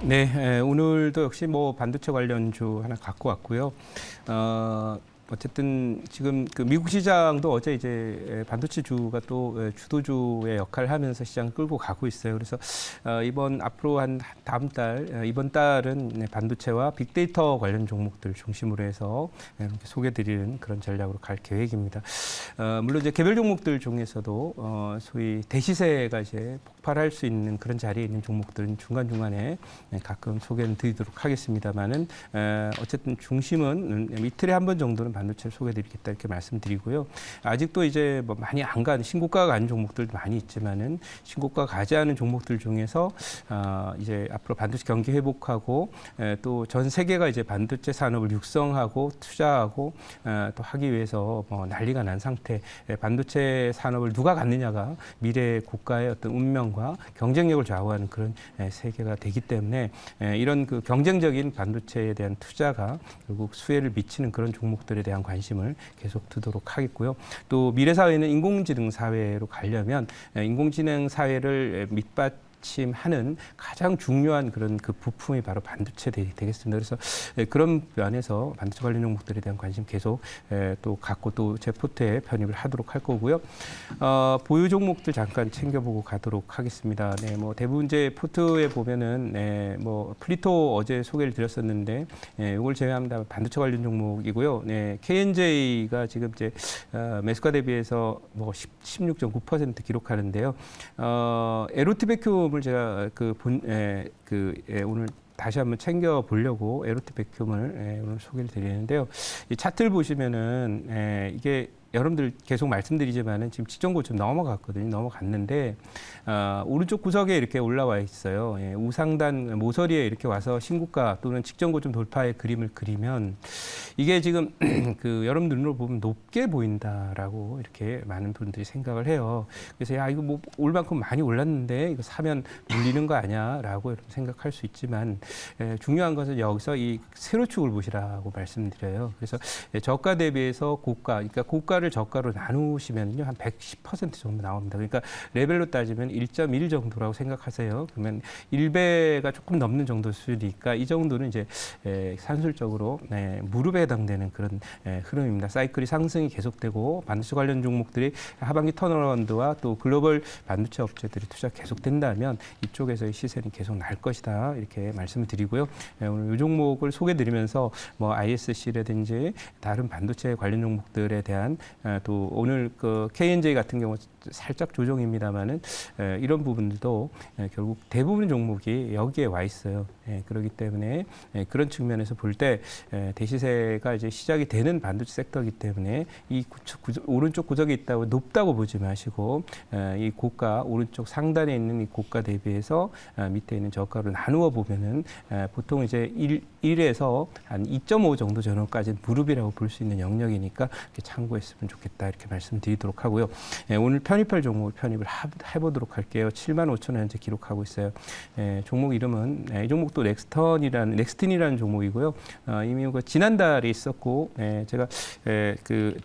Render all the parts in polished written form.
네, 오늘도 역시 뭐 반도체 관련주 하나 갖고 왔고요. 어쨌든 지금 그 미국 시장도 어제 이제 반도체 주가 또 주도주의 역할을 하면서 시장을 끌고 가고 있어요. 그래서 이번 앞으로 한 다음 달, 이번 달은 반도체와 빅데이터 관련 종목들 중심으로 해서 이렇게 소개드리는 그런 전략으로 갈 계획입니다. 물론 이제 개별 종목들 중에서도 소위 대시세가 이제 폭발할 수 있는 그런 자리에 있는 종목들은 중간중간에 가끔 소개는 드리도록 하겠습니다만은 어쨌든 중심은 이틀에 한 번 정도는 반도체를 소개드리겠다 이렇게 말씀드리고요. 아직도 이제 뭐 많이 안 간 신고가가 간 종목들도 많이 있지만은 신고가 가지 않은 종목들 중에서 이제 앞으로 반도체 경기 회복하고 또 전 세계가 이제 반도체 산업을 육성하고 투자하고 또 하기 위해서 뭐 난리가 난 상태. 반도체 산업을 누가 갖느냐가 미래 국가의 어떤 운명과 경쟁력을 좌우하는 그런 세계가 되기 때문에 이런 그 경쟁적인 반도체에 대한 투자가 결국 수혜를 미치는 그런 종목들에 대한 관심을 계속 두도록 하겠고요. 또 미래 사회는 인공지능 사회로 가려면 인공지능 사회를 밑받침하는 가장 중요한 그런 그 부품이 바로 반도체 되겠습니다. 그래서 그런 면에서 반도체 관련 종목들에 대한 관심 계속 또 갖고 또 제 포트에 편입을 하도록 할 거고요. 보유 종목들 잠깐 챙겨보고 가도록 하겠습니다. 네, 뭐 대부분 제 포트에 보면은 뭐 플리토 어제 소개를 드렸었는데 이걸 제외하면 다 반도체 관련 종목이고요. 네, KNJ가 지금 이제 매수가 대비해서 뭐 16.9% 기록하는데요. 에로티베큐움을 제가 오늘 다시 한번 챙겨 보려고 에로티 백큐움을 오늘 소개를 드리는데요. 이 차트를 보시면은 이게 여러분들 계속 말씀드리지만은 지금 지정 고점 넘어갔거든요. 넘어갔는데 오른쪽 구석에 이렇게 올라와 있어요. 우상단 모서리에 이렇게 와서 신고가 또는 직전 고점 돌파의 그림을 그리면 이게 지금 그 여러분들 눈으로 보면 높게 보인다라고 이렇게 많은 분들이 생각을 해요. 그래서 야 이거 뭐 올 만큼 많이 올랐는데 이거 사면 물리는 거 아니야라고 여러분 생각할 수 있지만 중요한 것은 여기서 이 세로축을 보시라고 말씀드려요. 그래서 저가 대비해서 고가, 그러니까 고가를 저가로 나누시면요 한 110% 정도 나옵니다. 그러니까 레벨로 따지면 1.1 정도라고 생각하세요. 그러면 1배가 조금 넘는 정도 수준이니까 이 정도는 이제 산술적으로 무릎에 해당되는 그런 흐름입니다. 사이클이 상승이 계속되고 반도체 관련 종목들이 하반기 턴어라운드와 또 글로벌 반도체 업체들이 투자 계속된다면 이쪽에서의 시세는 계속 날 것이다 이렇게 말씀을 드리고요. 오늘 이 종목을 소개드리면서 뭐 ISC라든지 다른 반도체 관련 종목들에 대한 또 오늘 그 KNJ 같은 경우 살짝 조정입니다만은 이런 부분들도 결국 대부분 종목이 여기에 와 있어요. 그렇기 때문에 그런 측면에서 볼 때 대시세가 이제 시작이 되는 반도체 섹터이기 때문에 이 오른쪽 구석에 있다고 높다고 보지 마시고 이 고가 오른쪽 상단에 있는 이 고가 대비해서 밑에 있는 저가로 나누어 보면은 보통 이제 1에서 한 2.5 정도 전후까지는 무릎이라고 볼 수 있는 영역이니까 참고했으면 좋겠다 이렇게 말씀드리도록 하고요. 오늘 편입할 종목을 편입을 해보도록 할게요. 75,000원 현재 기록하고 있어요. 종목 이름은 이 종목도 넥스틴이라는 종목이고요. 이미 그 지난달에 있었고 제가 그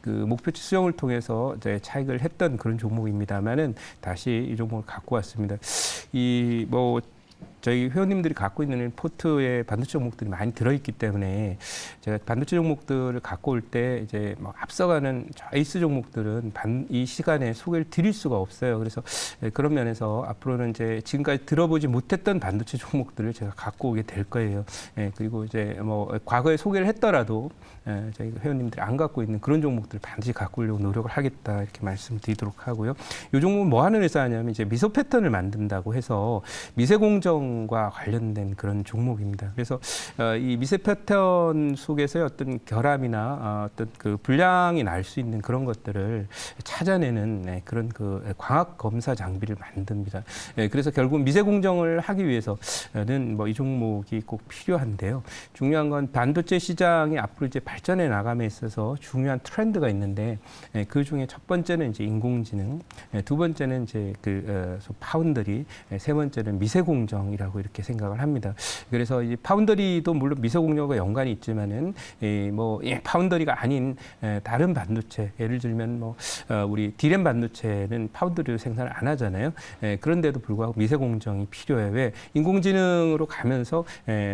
목표치 수정을 통해서 이제 차익을 했던 그런 종목입니다만은 다시 이 종목을 갖고 왔습니다. 저희 회원님들이 갖고 있는 포트에 반도체 종목들이 많이 들어있기 때문에 제가 반도체 종목들을 갖고 올 때 이제 뭐 앞서가는 에이스 종목들은 이 시간에 소개를 드릴 수가 없어요. 그래서 그런 면에서 앞으로는 이제 지금까지 들어보지 못했던 반도체 종목들을 제가 갖고 오게 될 거예요. 그리고 이제 뭐 과거에 소개를 했더라도 저희 회원님들이 안 갖고 있는 그런 종목들을 반드시 갖고 오려고 노력을 하겠다 이렇게 말씀드리도록 하고요. 이 종목은 뭐 하는 회사냐면 이제 미소 패턴을 만든다고 해서 미세 공정과 관련된 그런 종목입니다. 그래서 이 미세 패턴 속에서의 어떤 결함이나 어떤 그 불량이 날 수 있는 그런 것들을 찾아내는 그런 그 광학 검사 장비를 만듭니다. 그래서 결국 미세 공정을 하기 위해서는 뭐 이 종목이 꼭 필요한데요. 중요한 건 반도체 시장이 앞으로 이제 발전해 나감에 있어서 중요한 트렌드가 있는데 그 중에 첫 번째는 이제 인공지능, 두 번째는 이제 파운드리, 세 번째는 미세 공정 종목이라고 이렇게 생각을 합니다. 그래서 이 파운더리도 물론 미세공정과 연관이 있지만은 파운더리가 아닌 다른 반도체, 예를 들면 우리 디램 반도체는 파운더리로 생산을 안 하잖아요. 그런데도 불구하고 미세공정이 필요해요. 왜? 인공지능으로 가면서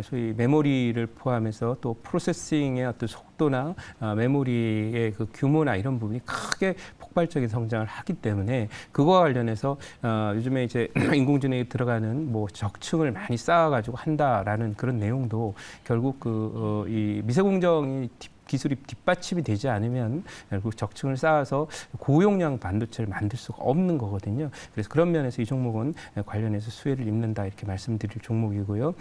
소위 메모리를 포함해서 또 프로세싱의 어떤 속도나 메모리의 그 규모나 이런 부분이 크게 폭발적인 성장을 하기 때문에 그거와 관련해서 요즘에 이제 인공지능에 들어가는 적층을 많이 쌓아가지고 한다라는 그런 내용도 결국 이 미세공정이 기술이 뒷받침이 되지 않으면 결국 적층을 쌓아서 고용량 반도체를 만들 수가 없는 거거든요. 그래서 그런 면에서 이 종목은 관련해서 수혜를 입는다 이렇게 말씀드릴 종목이고요.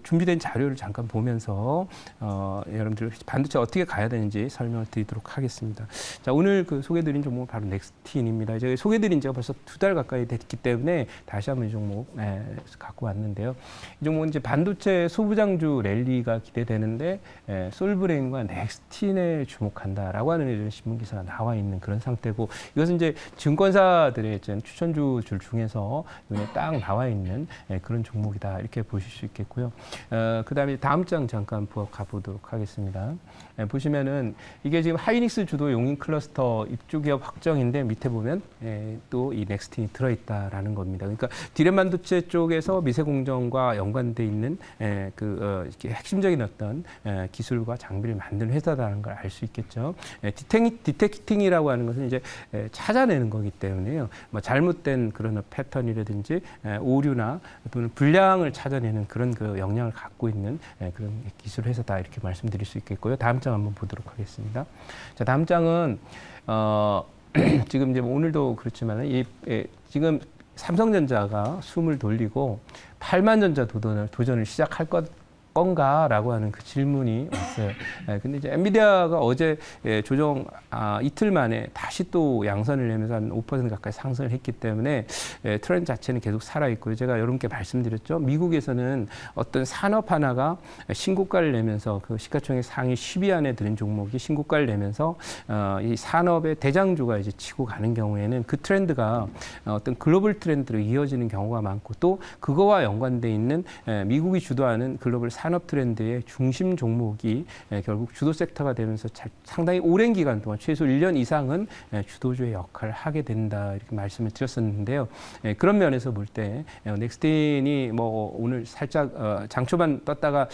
준비된 자료를 잠깐 보면서 여러분들 반도체 어떻게 가야 되는지 설명을 드리도록 하겠습니다. 자, 오늘 소개드린 종목은 바로 넥스틴입니다. 제가 소개드린 지가 벌써 2달 가까이 됐기 때문에 다시 한번 이 종목 갖고 왔는데요. 이 종목은 이제 반도체 소부장주 랠리가 기대되는데 솔브레인 과 넥스틴에 주목한다라고 하는 이런 신문 기사가 나와 있는 그런 상태고 이것은 이제 증권사들의 추천주들 중에서 눈에 딱 나와 있는 그런 종목이다 이렇게 보실 수 있겠고요. 그다음에 다음 장 잠깐 가보도록 하겠습니다. 보시면은 이게 지금 하이닉스 주도 용인 클러스터 입주 기업 확정인데 밑에 보면 또 이 넥스틴이 들어있다라는 겁니다. 그러니까 디램 반도체 쪽에서 미세공정과 연관돼 있는 이렇게 핵심적인 어떤 기술과 장비를 만드는 회사다라는 걸 알 수 있겠죠. 디텍팅이라고 하는 것은 이제 찾아내는 거기 때문에요. 잘못된 그런 패턴이라든지 오류나 또는 불량을 찾아내는 그런 그 역량을 갖고 있는 그런 기술 회사다 이렇게 말씀드릴 수 있겠고요. 다음 장 한번 보도록 하겠습니다. 자, 다음 장은 지금 이제 오늘도 그렇지만 지금 삼성전자가 숨을 돌리고 8만 전자 도전을 시작할 건가라고 하는 그 질문이 왔어요. 근데 이제 엔비디아가 어제 조정 이틀 만에 다시 또 양선을 내면서 한 5% 가까이 상승을 했기 때문에 트렌드 자체는 계속 살아 있고요. 제가 여러분께 말씀드렸죠. 미국에서는 어떤 산업 하나가 신고가를 내면서 그 시가총액 상위 10위 안에 드는 종목이 신고가를 내면서 이 산업의 대장주가 이제 치고 가는 경우에는 그 트렌드가 어떤 글로벌 트렌드로 이어지는 경우가 많고 또 그거와 연관돼 있는 미국이 주도하는 글로벌 산업 트렌드의 중심 종목이 결국 주도 섹터가 되면서 상당히 오랜 기간 동안 최소 1년 이상은 주도주의 역할을 하게 된다 이렇게 말씀을 드렸었는데요. 그런 면에서 볼 때 넥스틴이 오늘 살짝 장초반 떴다가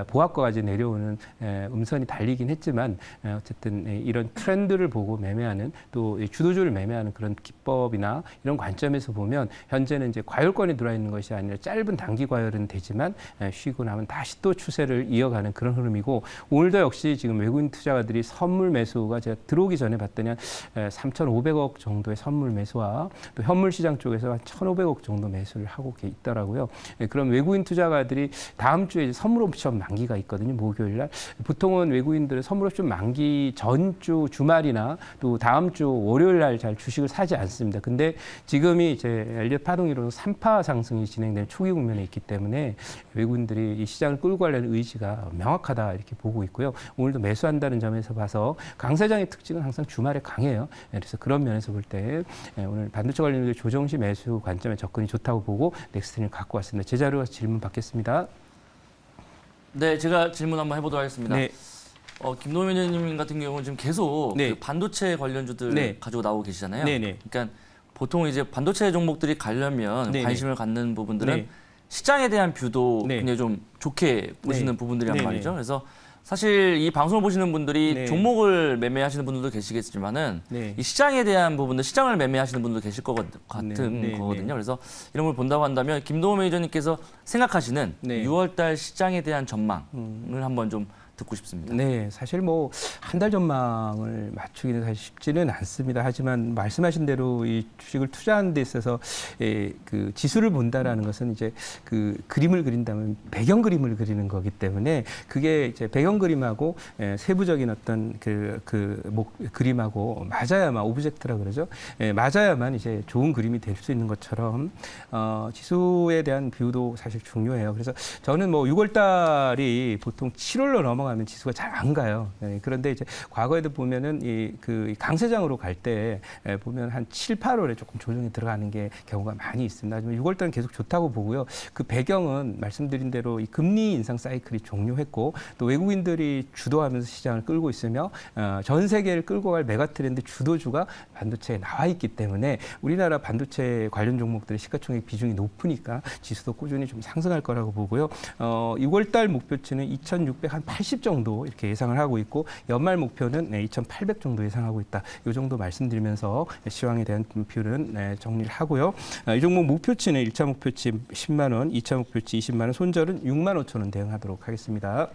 보합과까지 내려오는 음선이 달리긴 했지만 어쨌든 이런 트렌드를 보고 매매하는 또 주도주를 매매하는 그런 기법이나 이런 관점에서 보면 현재는 이제 과열권에 들어와 있는 것이 아니라 짧은 단기 과열은 되지만 쉬고 나면 다시 또 추세를 이어가는 그런 흐름이고 오늘도 역시 지금 외국인 투자가들이 선물 매수가 제가 들어오기 전에 봤더니 한 3,500억 정도의 선물 매수와 또 현물 시장 쪽에서 한 1,500억 정도 매수를 하고 있더라고요. 그럼 외국인 투자가들이 다음 주에 이제 선물 옵션 만기가 있거든요. 목요일 날. 보통은 외국인들은 선물 옵션 만기 전주 주말이나 또 다음 주 월요일 날 잘 주식을 사지 않습니다. 근데 지금이 이제 엘리엇 파동이로는 3파 상승이 진행되는 초기 국면에 있기 때문에 외국인들이 이 시장을 끌고 가려는 의지가 명확하다 이렇게 보고 있고요. 오늘도 매수한다는 점에서 봐서 강세장의 특징은 항상 주말에 강해요. 그래서 그런 면에서 볼 때 오늘 반도체 관련된 조정시 매수 관점에 접근이 좋다고 보고 넥스틴을 갖고 왔습니다. 제 자료가 질문 받겠습니다. 네, 제가 질문 한번 해보도록 하겠습니다. 네. 김노민 의원님 같은 경우는 지금 계속 네. 그 반도체 관련주들 네. 가지고 나오고 계시잖아요. 네네. 그러니까 보통 이제 반도체 종목들이 가려면 네네. 관심을 갖는 부분들은 네. 시장에 대한 뷰도 네. 굉장히 좀 좋게 보시는 네. 부분들이란 네네. 말이죠. 그래서 사실 이 방송을 보시는 분들이 네. 종목을 매매하시는 분들도 계시겠지만은 네. 이 시장에 대한 부분들, 시장을 매매하시는 분도 계실 것 같은 네. 거거든요. 네. 그래서 이런 걸 본다고 한다면 김도호 매니저님께서 생각하시는 네. 6월달 시장에 대한 전망을 한번 좀 듣고 싶습니다. 네, 사실 한 달 전망을 맞추기는 사실 쉽지는 않습니다. 하지만 말씀하신 대로 이 주식을 투자하는 데 있어서 그 지수를 본다라는 것은 이제 그 그림을 그린다면 배경 그림을 그리는 거기 때문에 그게 이제 배경 그림하고 세부적인 어떤 그림하고 맞아야만 오브젝트라 그러죠. 맞아야만 이제 좋은 그림이 될 수 있는 것처럼 지수에 대한 뷰도 사실 중요해요. 그래서 저는 6월 달이 보통 7월로 넘어가 상황하면 지수가 잘 안 가요. 그런데 이제 과거에도 보면은 이 강세장으로 갈 때 보면 한 7, 8월에 조금 조정이 들어가는 게 경우가 많이 있습니다. 하지만 6월 달은 계속 좋다고 보고요. 그 배경은 말씀드린 대로 이 금리 인상 사이클이 종료했고 또 외국인들이 주도하면서 시장을 끌고 있으며 전 세계를 끌고 갈 메가 트렌드 주도주가 반도체에 나와 있기 때문에 우리나라 반도체 관련 종목들의 시가총액 비중이 높으니까 지수도 꾸준히 좀 상승할 거라고 보고요. 6월 달 목표치는 2,680 정도 이렇게 예상을 하고 있고 연말 목표는 2,800 정도 예상하고 있다. 이 정도 말씀드리면서 시황에 대한 표는 정리를 하고요. 이 종목 목표치는 1차 목표치 10만 원, 2차 목표치 20만 원, 손절은 6만 5천 원 대응하도록 하겠습니다.